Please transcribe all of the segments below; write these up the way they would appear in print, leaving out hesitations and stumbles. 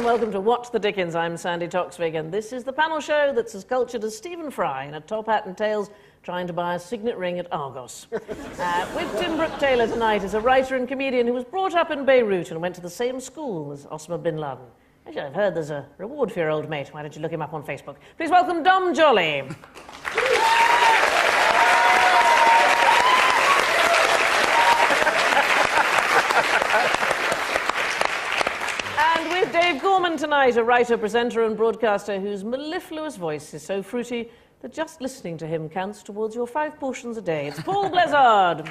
and welcome to What the Dickens. I'm Sandy Toksvig, and this is the panel show that's as cultured as Stephen Fry in a top hat and tails trying to buy a signet ring at Argos. With Tim Brooke-Taylor tonight is a writer and comedian who was brought up in Beirut and went to the same school as Osama bin Laden. Actually, I've heard there's a reward for your old mate. Why don't you look him up on Facebook? Please welcome Dom Jolly. And with Dave Gorman tonight, a writer, presenter and broadcaster whose mellifluous voice is so fruity that just listening to him counts towards your 5 portions a day. It's Paul Blezard.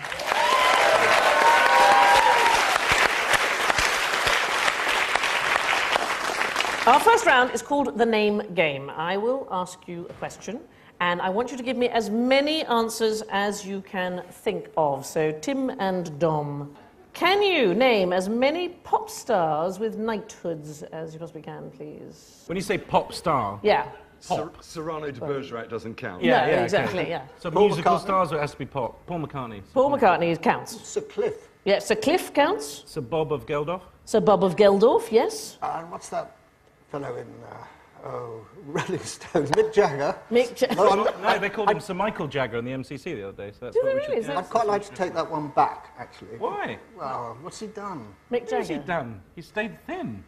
Our first round is called the Name Game. I will ask you a question, and I want you to give me as many answers as you can think of. So, Tim and Dom, can you name as many pop stars with knighthoods as you possibly can, please? When you say pop star... Yeah. Cyrano de Bergerac doesn't count. Yeah, exactly, yeah. So musical stars, or it has to be pop? Paul McCartney. Paul McCartney counts. Sir Cliff. Yeah, Sir Cliff counts. Sir Bob of Geldof. Sir Bob of Geldof, yes. And what's that fellow in, Rolling Stones? Mick Jagger. Mick Jagger. No, they called him Sir Michael Jagger on the MCC the other day. So that's Do what they we really? should... I'd quite like to take that one back, actually. Why? Well, what's he done? Mick What has he Jagger. done? He stayed thin.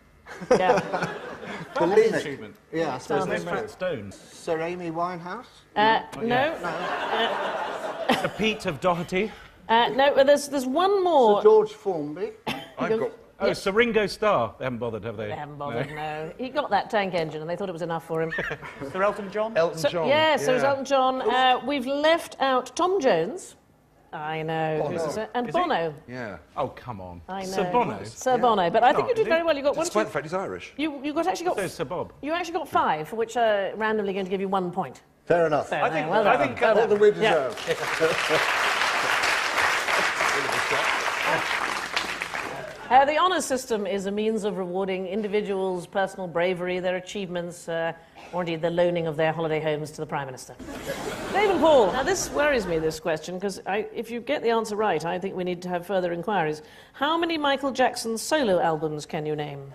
Yeah. Bulimic. Achievement. Yeah, I suppose No that's fat true. stone. Sir Amy Winehouse? No. The Pete of Doherty. No, but there's one more. Sir George Formby? I've got... Oh, Yeah. Sir Ringo Starr. They haven't bothered, have they? They haven't bothered, no. He got that tank engine and they thought it was enough for him. Sir Elton John? Elton John. Yeah, so it's Elton John. We've left out Tom Jones. I know. Bono. And Is he? Bono. Yeah. Oh, come on. I know. Sir Bono. Sir Bono. But I think you Not, did is very he? well. You got one, Despite two... the fact he's Irish. You actually got... So is Sir Bob. You actually got 5, for which randomly going to give you 1 point. Fair enough. Fair, I think- well I done. think, Well All done. that we Yeah. deserve. The honours system is a means of rewarding individuals' personal bravery, their achievements, or indeed the loaning of their holiday homes to the Prime Minister. Dave and Paul, now this worries me, this question, because if you get the answer right, I think we need to have further inquiries. How many Michael Jackson solo albums can you name?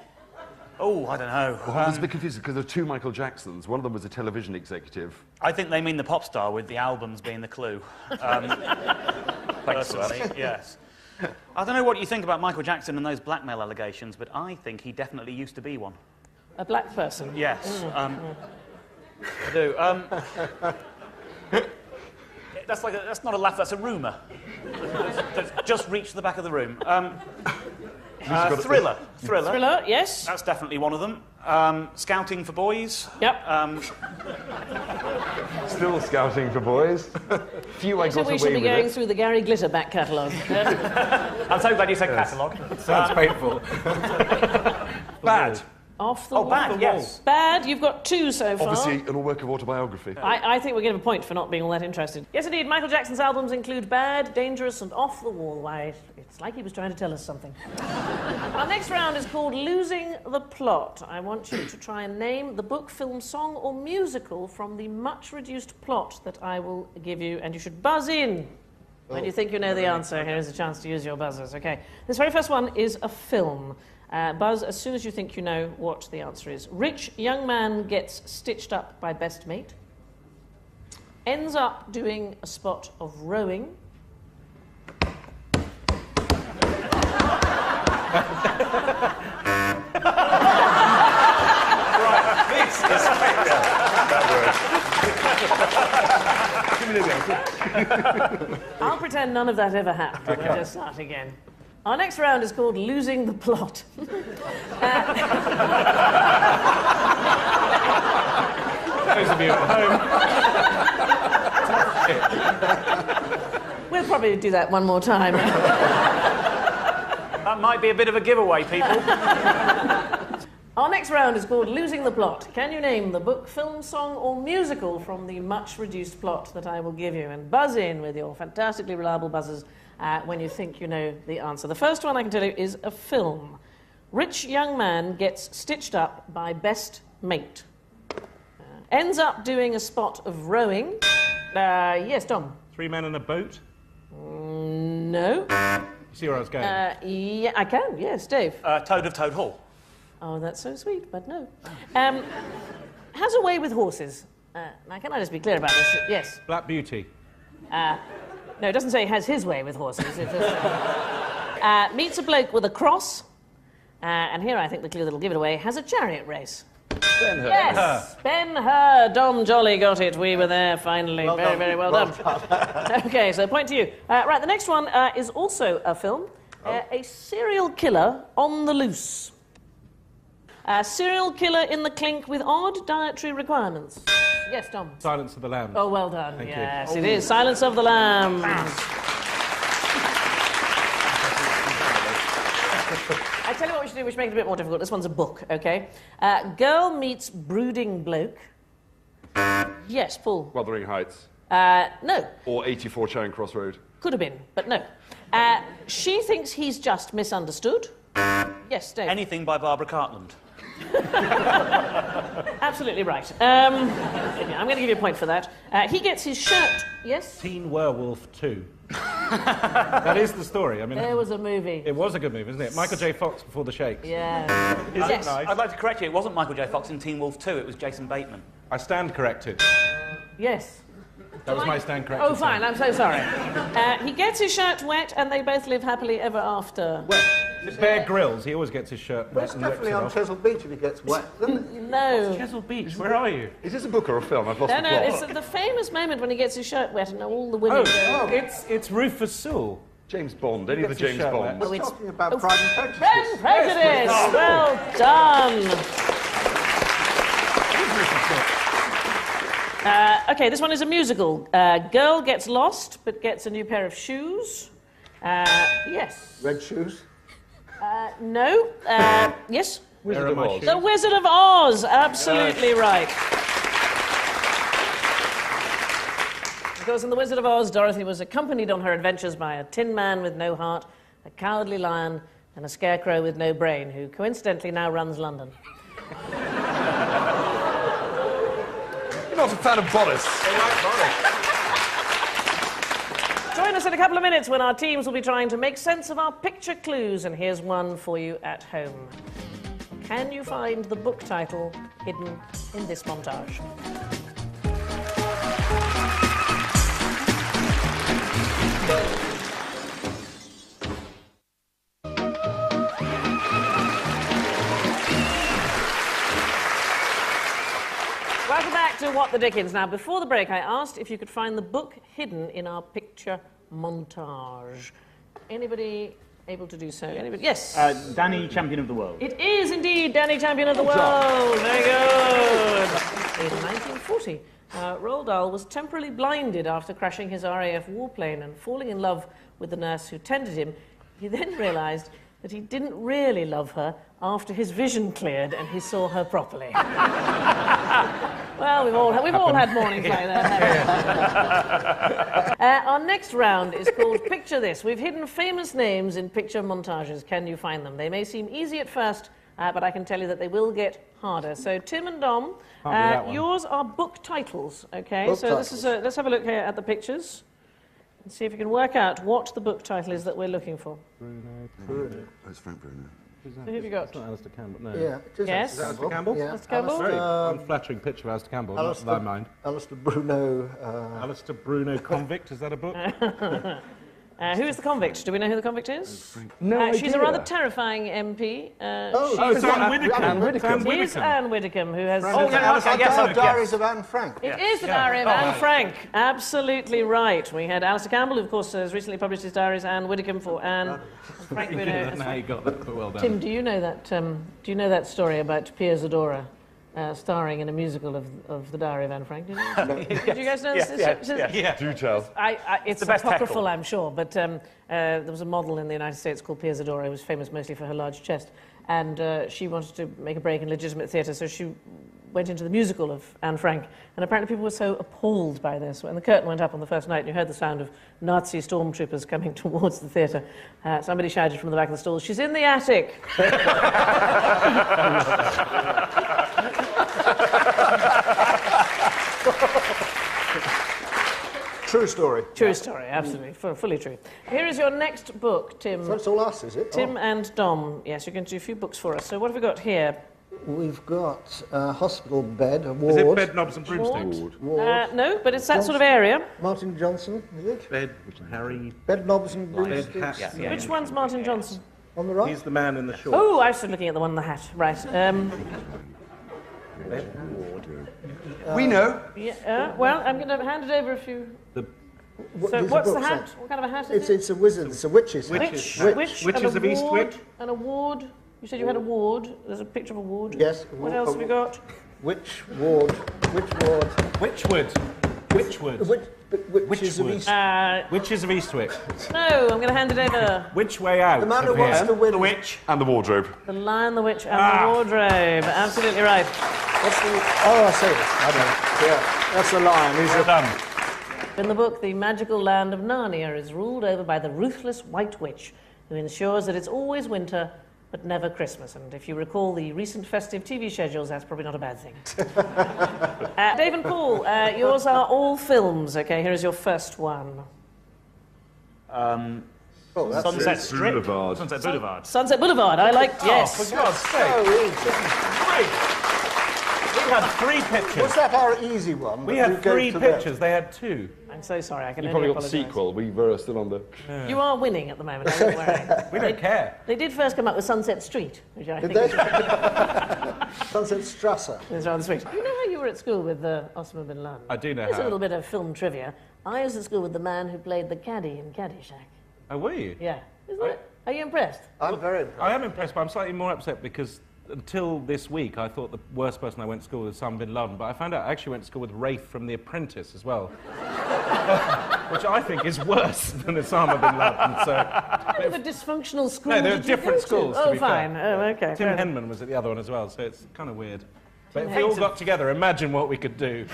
Oh, I don't know. Well, I was a bit confused because there are 2 Michael Jacksons. One of them was a television executive. I think they mean the pop star, with the albums being the clue. Personally, yes. I don't know what you think about Michael Jackson and those blackmail allegations, but I think he definitely used to be one. A black person? Yes. I do. That's not a laugh, that's a rumour. That's just reached the back of the room. Thriller. Thriller, yes. That's definitely one of them. Scouting for Boys. Yep. Still scouting for boys. Few I So got we should away be with going it. through the Gary Glitter back catalogue. I'm so glad you said catalogue. Sounds painful. Bad. Off the Oh, wall. bad, yes. Bad, you've got 2 so far. Obviously, an all-work of autobiography. I think we're going to have a point for not being all that interested. Yes, indeed, Michael Jackson's albums include Bad, Dangerous and Off the Wall. Why, it's like he was trying to tell us something. Our next round is called Losing the Plot. I want you to try and name the book, film, song or musical from the much-reduced plot that I will give you, and you should buzz in when you think you know the answer. Here is a chance to use your buzzers. Okay, this very first one is a film. Buzz as soon as you think you know what the answer is. Rich young man gets stitched up by best mate. Ends up doing a spot of rowing. I'll pretend none of that ever happened. Okay. We'll just start again. Our next round is called Losing the Plot. Those of you at home. We'll probably do that one more time. That might be a bit of a giveaway, people. Our next round is called Losing the Plot. Can you name the book, film, song or musical from the much-reduced plot that I will give you? And buzz in with your fantastically reliable buzzers when you think you know the answer. The first one I can tell you is a film. Rich young man gets stitched up by best mate. Ends up doing a spot of rowing. Yes, Tom? 3 men in a boat. No. You see where I was going? Yeah, I can. Yes, Dave. Toad of Toad Hall. Oh, that's so sweet, but no. Has a way with horses. Now, can I just be clear about this? Yes. Black Beauty. No, it doesn't say has his way with horses. It just meets a bloke with a cross. And here I think the clue that'll give it away, has a chariot race. Ben-Hur. Yes, Ben-Hur. Dom Jolly got it. We were there finally. Very well done. OK, so point to you. Right, the next one is also a film. A serial killer on the loose. A serial killer in the clink with odd dietary requirements. Yes, Dom. Silence of the Lambs. Oh, well done. Thank you. Yes, it is. Silence of the Lambs. I tell you what we should do, we should make it a bit more difficult. This one's a book, OK? Girl meets brooding bloke. Yes, Paul. Wuthering Heights. No. Or 84 Charing Cross Road. Could have been, but no. She thinks he's just misunderstood. Yes, Dave. Anything by Barbara Cartland. Absolutely right. I'm going to give you a point for that. He gets his shirt... Yes? Teen Werewolf 2. That is the story. I mean, There was a movie. it was a good movie, isn't it? Michael J. Fox before the Shakes. Yeah. Is it Yes. nice? I'd like to correct you, it wasn't Michael J. Fox in Teen Wolf 2, it was Jason Bateman. I stand corrected. Yes. That was my stand corrected. Oh, fine, I'm so sorry. He gets his shirt wet and they both live happily ever after. Bear Grylls, he always gets his shirt But wet it's and rips definitely it on off. Chesil Beach if he gets wet, isn't it? No. Chesil Beach, where are you? Is this a book or a film? I've lost No, the no, plot. it's the famous moment when he gets his shirt wet and all the women go... It's Rufus Sewell. James Bond. Any of the Gets his James shirt Bonds. Oh, it's... Talking about Pride and Prejudice. Pride and Prejudice! Well done! OK, this one is a musical. Girl gets lost, but gets a new pair of shoes. Yes. Red shoes. No. Yes? Wizard of Oz. The Wizard of Oz! Absolutely right. Because in The Wizard of Oz, Dorothy was accompanied on her adventures by a tin man with no heart, a cowardly lion, and a scarecrow with no brain, who coincidentally now runs London. You're not a fan of Boris. Join us in a couple of minutes when our teams will be trying to make sense of our picture clues, and here's one for you at home. Can you find the book title hidden in this montage? Welcome back to What the Dickens. Now, before the break, I asked if you could find the book hidden in our picture montage. Anybody able to do so? Anybody? Yes. Danny, champion of the world. It is indeed Danny, champion of the world. Very good. In 1940, Roald Dahl was temporarily blinded after crashing his RAF warplane and falling in love with the nurse who tended him. He then realised that he didn't really love her after his vision cleared and he saw her properly. Well, we've all had mornings like that, haven't we? Our next round is called Picture This. We've hidden famous names in picture montages. Can you find them? They may seem easy at first, but I can tell you that they will get harder. So, Tim and Dom, yours are book titles, OK? Book so titles. This is let's have a look here at the pictures and see if you can work out what the book title is that we're looking for. Oh, it's Frank Bruno. Who have you got? It's not Alistair Campbell, no. Yeah, it is. Yes. Is that Alistair Campbell? Yeah. Mr. Campbell? Very unflattering picture of Alistair Campbell, not to thy mind. Alistair Bruno. Alistair Bruno Convict, is that a book? Who is the convict? Do we know who the convict is? No She's a idea. rather terrifying MP. It's Anne Widdecombe. Anne Widdecombe. It is Anne Widdecombe, who has... Oh, yeah, okay, yes, I Diaries of Anne Frank. It is the Diary of Anne Frank. Absolutely right. We had Alistair Campbell, who, of course, has recently published his diaries. Anne Widdecombe for Anne. Frank I don't know how you got that, but well done. Tim, do you know that story about Piers Zadora starring in a musical of the Diary of Anne Frank? Did you guys know this? Do tell. It's the best apocryphal, heckle. I'm sure, but there was a model in the United States called Piers Zadora who was famous mostly for her large chest, and she wanted to make a break in legitimate theatre, so she went into the musical of Anne Frank, and apparently people were so appalled by this. When the curtain went up on the first night and you heard the sound of Nazi stormtroopers coming towards the theatre, somebody shouted from the back of the stalls, "She's in the attic!" True story. True story, absolutely, fully true. Here is your next book, Tim. So it's all us, is it? Tim and Dom. Yes, you're going to do a few books for us. So what have we got here? We've got a hospital bed, a ward. Is it Bed, Knobs and Broomsticks? Ward. No, but it's that sort of area. Martin Johnson, is it? Bed, Harry... Bed, knobs and Bed, broomsticks. hat. Which one's Martin Johnson? On the right? He's the man in the shorts. Oh, I was looking at the one in the hat. Right. We know. Yeah, well, I'm going to hand it over if you... So These what's are the books, hat? What kind of a hat is it? It's a wizard, it's a witch's hat. Witch Witches and of a Eastwick. ward, and a ward. You said you had a ward. There's a picture of a ward. Yes. What else have we got? Which ward? Witchwood. Witchwood. Witches of East. Witches of Eastwick. No, I'm going to hand it over. Which way out? The man who of wants here? to win. The witch. And the wardrobe. The Lion, the Witch, and the Wardrobe. Absolutely right. What's the... Oh, I see it. I know. Yeah, that's the lion. He's Well a... done. In the book, the magical land of Narnia is ruled over by the ruthless White Witch, who ensures that it's always winter, but never Christmas. And if you recall the recent festive TV schedules, that's probably not a bad thing. Dave and Paul, yours are all films. Okay, here is your first one. Oh, that's Sunset Strip. Boulevard. Sunset Boulevard. Sunset Boulevard, I like, yes. For God's sake. so easy. We had 3 pictures. Was that our easy one? We that had gave 3 to them? pictures. They had 2. I'm so sorry, I can You only probably got the apologise. sequel. We were still on the... You are winning at the moment, I don't worry. We don't care. They did first come up with Sunset Street, which I Did think they? Sunset Strasser. is rather sweet. You know how you were at school with Osama bin Laden? I do know Here's a how. little bit of film trivia. I was at school with the man who played the caddy in Caddyshack. Oh, were you? Yeah. Isn't it? Are you impressed? I'm very impressed. I am impressed, but I'm slightly more upset because until this week, I thought the worst person I went to school with was Osama bin Laden, but I found out I actually went to school with Rafe from The Apprentice as well. Which I think is worse than Osama bin Laden, so... Kind of a dysfunctional school. No, they're did you different go to? schools, to Oh, be fine. fair. Oh, okay. Tim Henman was at the other one as well, so it's kind of weird. But if we Henman. all got together, imagine what we could do.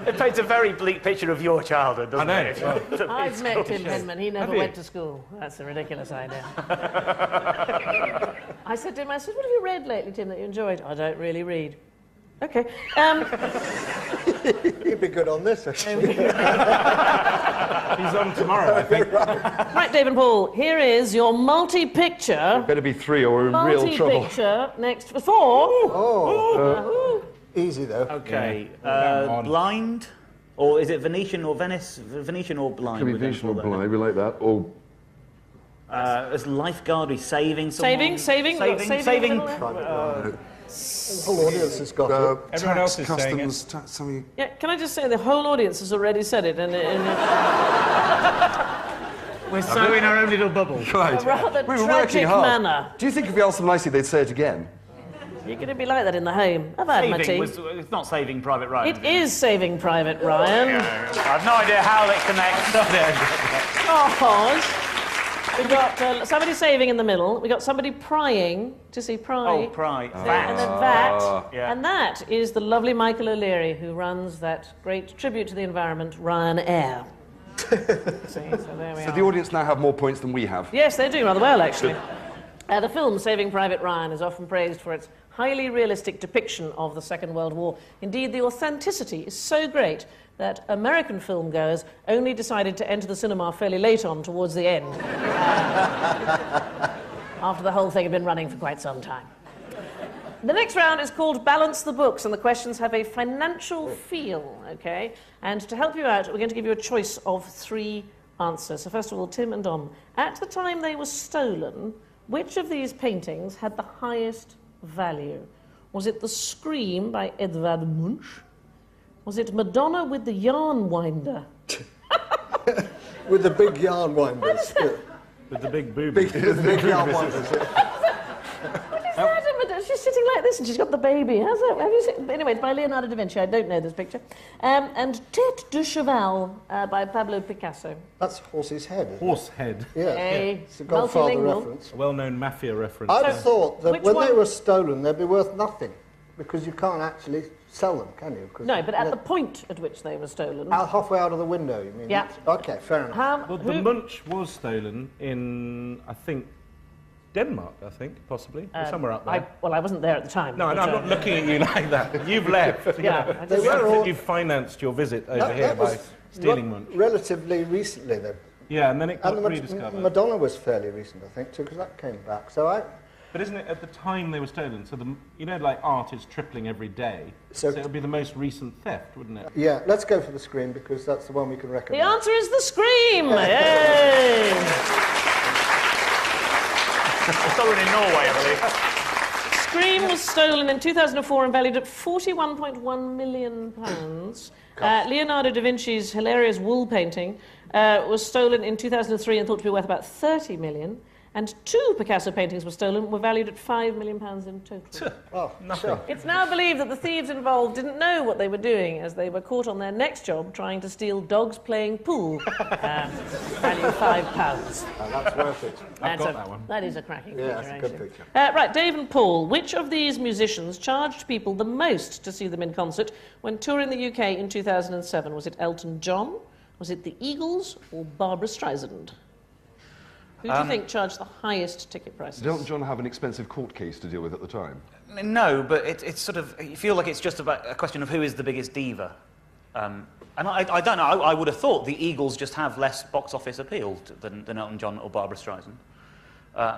It paints a very bleak picture of your childhood, doesn't I know. it? Well, I've met Tim Henman. He never Have you? went to school. That's a ridiculous idea. I said to him, what have you read lately, Tim, that you enjoyed? I don't really read. Okay. You'd be good on this, actually. he's on tomorrow, I think. Right, Dave and Paul, here is your multi-picture. Better be 3 or we're in real trouble. Multi-picture next for 4. Oh, easy though. Okay. Hang on. Blind? Or is it Venetian or Venice? Venetian or blind? Could be we're going Venetian or for that. blind, we like that. Or As lifeguard, he's saving someone. Saving. Saving. The whole audience has got it. Everyone else is saying customs, tax, something... Yeah, can I just say the whole audience has already said it in We're so in our own little bubble. Right. a rather We were working tragic hard. manner. Do you think if we asked them nicely, they'd say it again? You're going to be like that in the home. I've had my tea. It's not Saving Private Ryan. It is Saving Private Ryan. I've no idea how it connects. Because we've got somebody saving in the middle. We've got somebody prying to see pry. Oh, Pride. And then that. Yeah. And that is the lovely Michael O'Leary who runs that great tribute to the environment, Ryanair. See, so there we So are. the audience now have more points than we have. Yes, they're doing rather well, actually. The film Saving Private Ryan is often praised for its highly realistic depiction of the Second World War. Indeed, the authenticity is so great that American filmgoers only decided to enter the cinema fairly late on towards the end, after the whole thing had been running for quite some time. The next round is called Balance the Books, and the questions have a financial feel, okay? And to help you out, we're going to give you a choice of 3 answers. So first of all, Tim and Dom, at the time they were stolen, which of these paintings had the highest value? Was it The Scream by Edvard Munch? Was it Madonna with the Yarn Winder? With the big yarn winders. With the big boobies. With the big yarn winders, yeah. She's sitting like this and she's got the baby. How's that? Have you seen? Anyway, it's by Leonardo da Vinci. I don't know this picture. And Tête de Cheval by Pablo Picasso. That's Horse's Head, isn't it? Horsehead. Yeah. A It's a Godfather multilingual. reference. A well-known mafia reference. I thought that which when they one- were stolen, they'd be worth nothing. Because you can't actually sell them, can you? 'Cause No, but at they're the point at which they were stolen. halfway out of the window, you mean? Yeah. Okay, fair enough. How, Well, the Munch was stolen in, I think, Denmark, I think, possibly. Or somewhere up there. I wasn't there at the time. No, I'm not looking at you like that. You've left. Yeah. They were all... You've financed your visit over here that by was stealing munch. relatively recently, though. Yeah, and then it got And the rediscovered. Madonna was fairly recent, I think, too, because that came back. So But isn't it at the time they were stolen? So like art is tripling every day. So it would be the most recent theft, wouldn't it? yeah, let's go for the Scream because that's the one we can The recognise. answer is the Scream! Yay! Stolen in Norway, I believe. Scream was stolen in 2004 and valued at £41.1 million. Leonardo da Vinci's hilarious wool painting was stolen in 2003 and thought to be worth about 30 million. And 2 Picasso paintings were stolen, were valued at £5 million in total. Oh, Nothing. sure. It's now believed that the thieves involved didn't know what they were doing as they were caught on their next job trying to steal dogs playing pool. Value £5. That's worth it. I've got that one. That is a cracking picture, Yeah, that's a good actually. picture. Right, Dave and Paul, which of these musicians charged people the most to see them in concert when touring the UK in 2007? Was it Elton John, was it the Eagles, or Barbara Streisand? Who do you think charged the highest ticket prices? Did Elton John have an expensive court case to deal with at the time? No, but it's sort of... You feel like it's just about a question of who is the biggest diva. And I don't know, I would have thought the Eagles just have less box office appeal than Elton John or Barbara Streisand.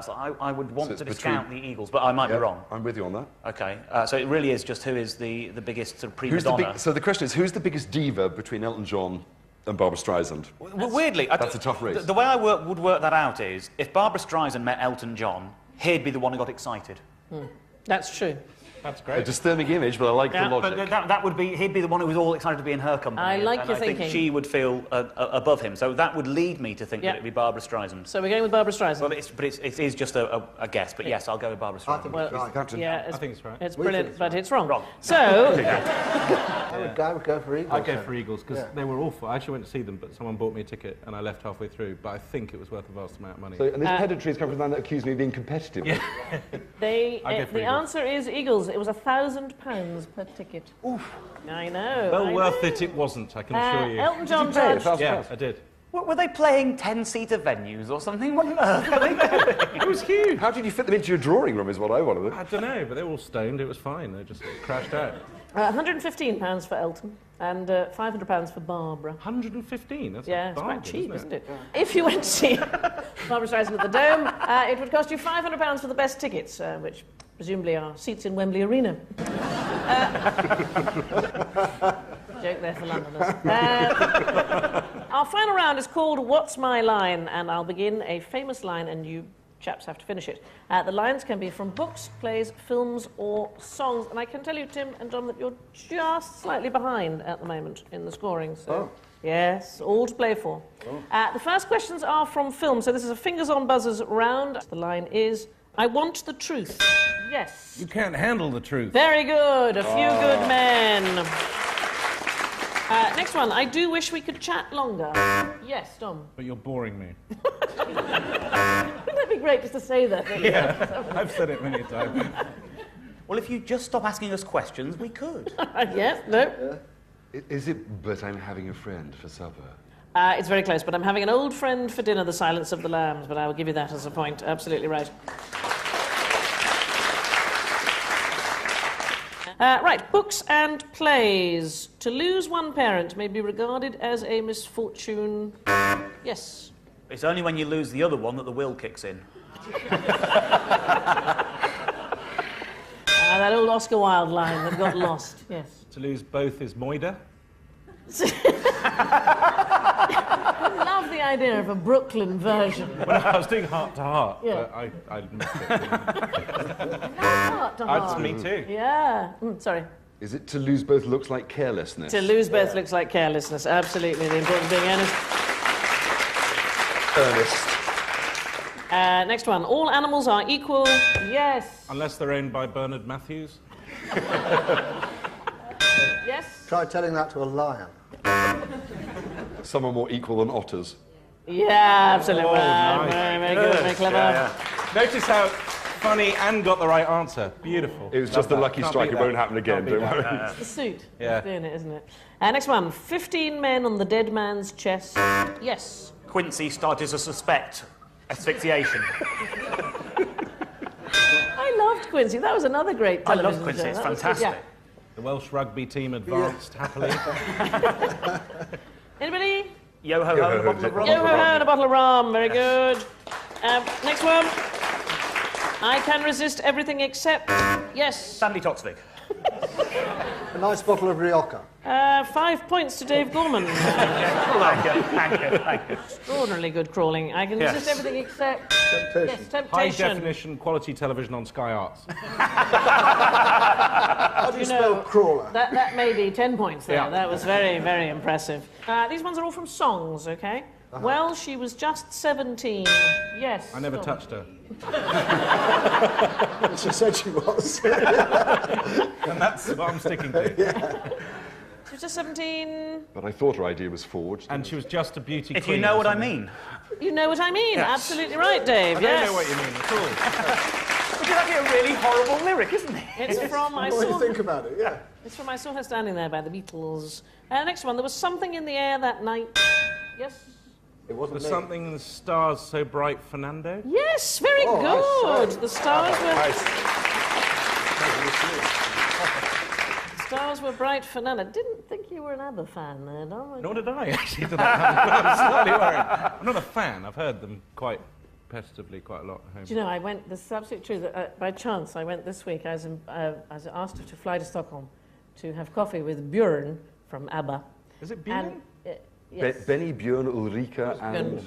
So I would want to discount the Eagles, but I might be wrong. I'm with you on that. OK, so it really is just who is the biggest sort of prima donna. So the question is, who's the biggest diva between Elton John and Barbara Streisand? Weirdly... That's a tough race. The way I would work that out is, if Barbara Streisand met Elton John, he'd be the one who got excited. That's true. That's A great. disturbing image, but I like the logic. But that would be... He'd be the one who was all excited to be in her company. I like your I think thinking. she would feel above him. So that would lead me to think that it'd be Barbara Streisand. So we're going with Barbara Streisand. Well, it is just a guess, but yes, I'll go with Barbara I Streisand. think Well, it's right. yeah, I think it's right. it's We brilliant, think it's but it's wrong. Wrong. So, I would go for Eagles. I'd go then. for Eagles, because they were awful. I actually went to see them, but someone bought me a ticket, and I left halfway through, but I think it was worth a vast amount of money. So, and this pedantry has come from the man that accused me of being competitive. Yeah. the for Eagles. answer is Eagles. It was £1,000 per ticket. Oof. I know. Well I worth know. it wasn't, I can assure you. Elton John pay it? charged... Yeah, I did. What, were they playing 10-seater venues or something? What on earth were they doing? It was huge. How did you fit them into your drawing room is what I want to know. I don't know, but they were all stoned. It was fine. They just crashed out. £115 for Elton and £500 for Barbara. 115? That's Yeah, a it's bargain, quite cheap, isn't isn't it? If you went to see Barbara Streisand at the Dome, it would cost you £500 for the best tickets, which presumably are seats in Wembley Arena. Joke there for Londoners. Our final round is called What's My Line? And I'll begin a famous line and you chaps have to finish it. The lines can be from books, plays, films or songs. And I can tell you, Tim and John, that you're just slightly behind at the moment in the scoring. So, yes, all to play for. The first questions are from film. So this is a fingers on buzzers round. The line is, I want the truth. Yes. You can't handle the truth. Very good. A few good men. Next one. I do wish we could chat longer. Yes, Tom. But you're boring me. Wouldn't that be great just to say that? Yeah, I've said it many times. Well, if you just stop asking us questions, we could. Yes, no. Is it, but I'm having a friend for supper? It's very close, but I'm having an old friend for dinner, The Silence of the Lambs, but I will give you that as a point. Absolutely right. Right, books and plays. To lose one parent may be regarded as a misfortune. Yes. It's only when you lose the other one that the will kicks in. That old Oscar Wilde line that got lost. Yes. To lose both is moida. I love the idea of a Brooklyn version. Well, I was doing heart to heart, Yeah. but I missed it. Heart to heart. Me too. Yeah. Sorry. Is it to lose both looks like carelessness? To lose both looks like carelessness. Absolutely. The importance of being earnest. Ernest. Next one. All animals are equal. Yes. Unless they're owned by Bernard Matthews. Yes. Try telling that to a lion. Some are more equal than otters. Yeah, absolutely. Oh, nice. Very good. Very clever. Yeah. Notice how funny and got the right answer. Beautiful. It was Love just a that. lucky Can't strike. beat It won't that. happen again, Can't beat don't that. worry. The suit. Yeah. Doing it, isn't it? Next one. 15 men on the dead man's chest. Yes. Quincy started to suspect asphyxiation. loved Quincy. That was another great I television love Quincy, show. it's That was- fantastic. The Welsh rugby team advanced happily. Anybody? Yo ho ho, and a bottle of rum. Yo ho ho and a bottle of rum. Very good. Next one. I can resist everything except... Yes. Sandy Toksvig. A nice bottle of Rioja. 5 points to Dave Gorman. Thank you. Extraordinarily good crawling. I can resist everything except... Temptation. Yes, High temptation. definition quality television on Sky Arts. How do you spell crawler? That may be 10 points there. Yeah. That was very, very impressive. These ones are all from songs, OK? Well, she was just 17. Yes. I never Storm. touched her. She said she was. And that's what I'm sticking to. She was just 17. But I thought her idea was forged. And she was just a beauty If queen. you know or what I something. mean. You know what I mean? Yes. Absolutely right, Dave. I yes. don't know what you mean at all. Which is actually a really horrible lyric, isn't it? It's from I What do saw. you think about it? Yeah. It's from I saw her standing there by the Beatles. Next one. There was something in the air that night. Yes. It wasn't Was me. something in the stars so bright, Fernando? Yes. Very Oh, good. nice. The stars were. Nice. Stars were bright, Fernanda. Didn't think you were an ABBA fan there, no? Nor did I, actually. To that. I'm slightly worried. I'm not a fan. I've heard them quite competitively quite a lot at home. Do you know, I went, this is absolutely true, that by chance I went this week, I was asked to fly to Stockholm to have coffee with Björn from ABBA. Is it Björn? And, yes. Benny, Björn, Ulrika, and...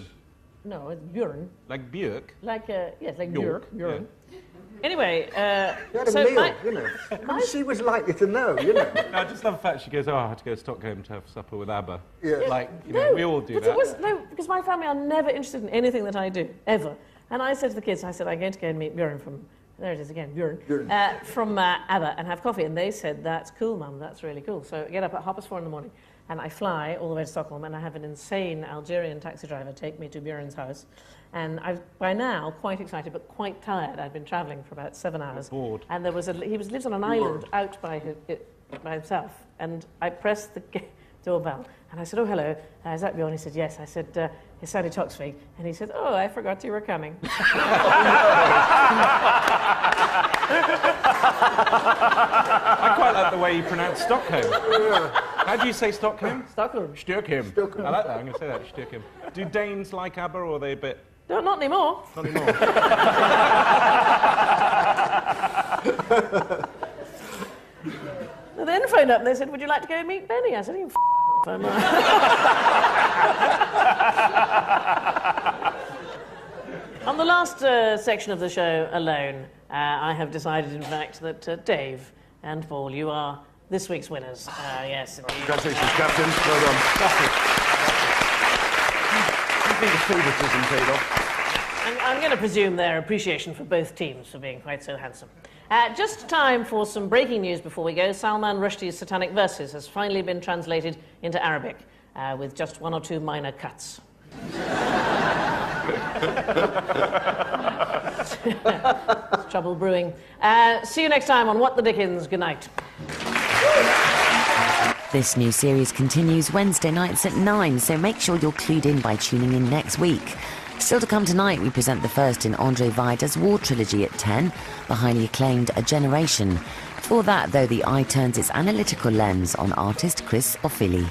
No, it's Björn. Like Björk? Like, yes, like Björk, Björn. Anyway, You had a so meal, my, you know. She was likely to know, you know. No, I just love the fact she goes, oh, I had to go to Stockholm to have supper with ABBA. Yeah. Like, you know, we all do but that. it was, no, because my family are never interested in anything that I do, ever. And I said to the kids, I said, I'm going to go and meet Björn from, there it is again, Björn, from ABBA and have coffee. And they said, that's cool, Mum, that's really cool. So I get up at 4:30 in the morning and I fly all the way to Stockholm and I have an insane Algerian taxi driver take me to Björn's house. And I'm, by now, quite excited, but quite tired. I'd been travelling for about 7 hours. Bored. And there was he lives on an island out by himself. And I pressed the doorbell. And I said, oh, hello, is that Bjorn? He said, yes. I said, it's Sandy Toksvig. And he said, oh, I forgot you were coming. I quite like the way you pronounce Stockholm. How do you say Stockholm? Stockholm. Stockholm. I like that. I'm going to say that, Stockholm. Do Danes like ABBA, or are they a bit... No, not anymore. Not anymore. They then phoned up and they said, would you like to go and meet Benny? I said, you phone. On the last section of the show alone, I have decided, in fact, that Dave and Paul, you are this week's winners. Yes, indeed. Congratulations, Captain. Well done. I think the favouritism paid off. I'm going to presume their appreciation for both teams for being quite so handsome. Just time for some breaking news before we go. Salman Rushdie's Satanic Verses has finally been translated into Arabic, with just 1 or 2 minor cuts. Trouble brewing. See you next time on What the Dickens. Good night. This new series continues Wednesday nights at 9, so make sure you're clued in by tuning in next week. Still to come tonight, we present the first in Andre Vida's War Trilogy at 10, the highly acclaimed A Generation. Before that, though, the eye turns its analytical lens on artist Chris Ofili.